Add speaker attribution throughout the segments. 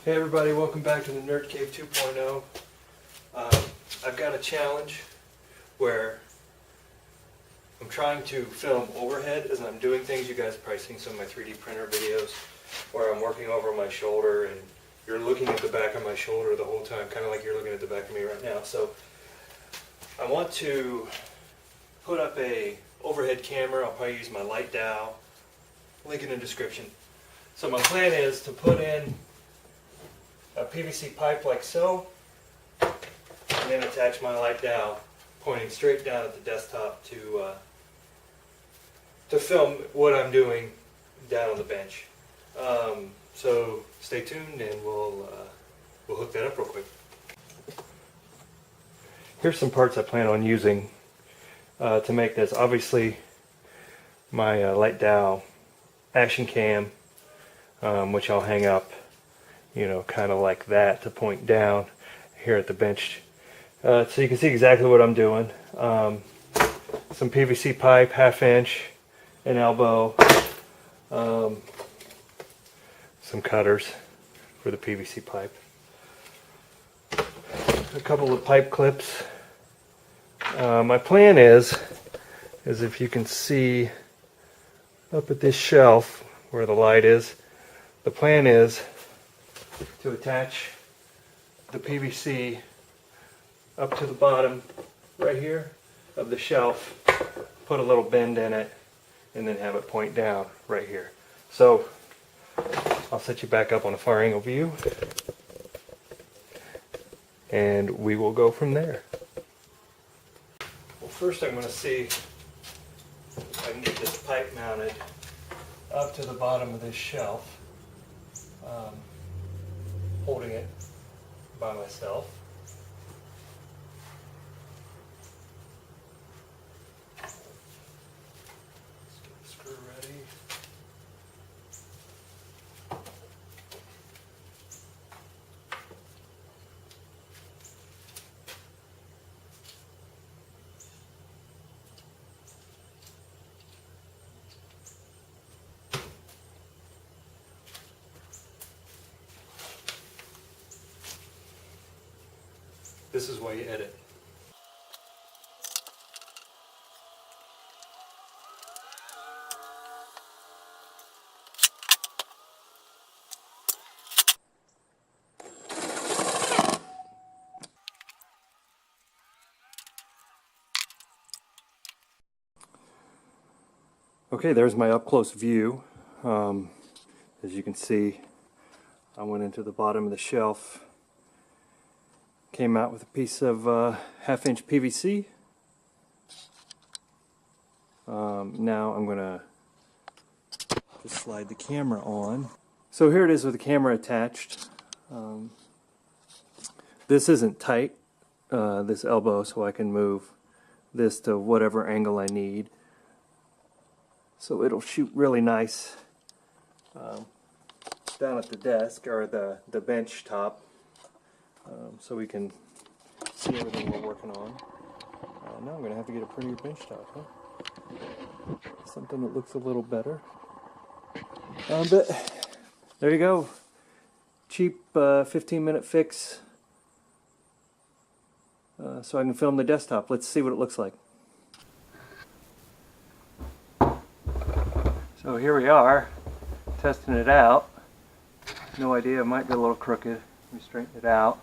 Speaker 1: Hey everybody, welcome back to the Nerd Cave 2.0. I've got a challenge where I'm trying to film overhead as I'm doing things. You guys have probably seen some of my 3D printer videos where I'm working over my shoulder and you're looking at the back of my shoulder the whole time, kind of like you're looking at the back of me right now. So I want to put up a overhead camera. I'll probably use my light dowel. Link in the description. So my plan is to put in a PVC pipe like so, and then attach my light dowel pointing straight down at the desktop to film what I'm doing down on the bench. So stay tuned and we'll hook that up real quick. Here's some parts I plan on using to make this. Obviously my light dowel action cam, which I'll hang up, you know, kind of like that to point down here at the bench, so you can see exactly what I'm doing. Some PVC pipe, 1/2 inch, an elbow, some cutters for the PVC pipe, a couple of pipe clips. My plan is if you can see up at this shelf where the light is, the plan is to attach the PVC up to the bottom right here of the shelf, put a little bend in it, and then have it point down right here. So I'll set you back up on a far angle view and we will go from there. Well, first I'm going to see if I can get this pipe mounted up to the bottom of this shelf, holding it by myself. Let's get the screw ready. This is why you edit. Okay, there's my up-close view. As you can see, I went into the bottom of the shelf, came out with a piece of 1/2 inch PVC. Now I'm going to just slide the camera on. So here it is with the camera attached. This isn't tight, this elbow, so I can move this to whatever angle I need. So it'll shoot really nice down at the desk or the bench top. So we can see everything we're working on. Now I'm going to have to get a prettier bench top, huh? Something that looks a little better. But there you go. Cheap 15-minute fix so I can film the desktop. Let's see what it looks like. So here we are, testing it out. No idea, it might be a little crooked. Let me straighten it out.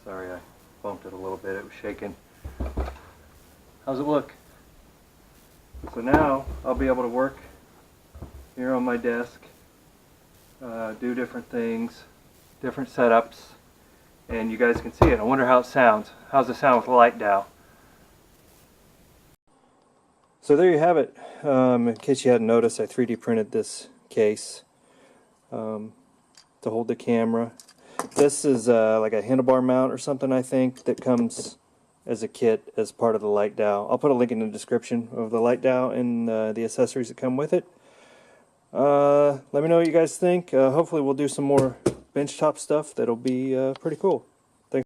Speaker 1: Sorry, I bumped it a little bit, it was shaking. How's it look? So now I'll be able to work here on my desk, do different things, different setups, and you guys can see it. I wonder how it sounds. How's it sound with the light dowel? So there you have it. In case you hadn't noticed, I 3D printed this case to hold the camera. This is like a handlebar mount or something, I think, that comes as a kit as part of the light dowel. I'll put a link in the description of the light dowel and the accessories that come with it. Let me know what you guys think. Hopefully we'll do some more benchtop stuff that'll be pretty cool.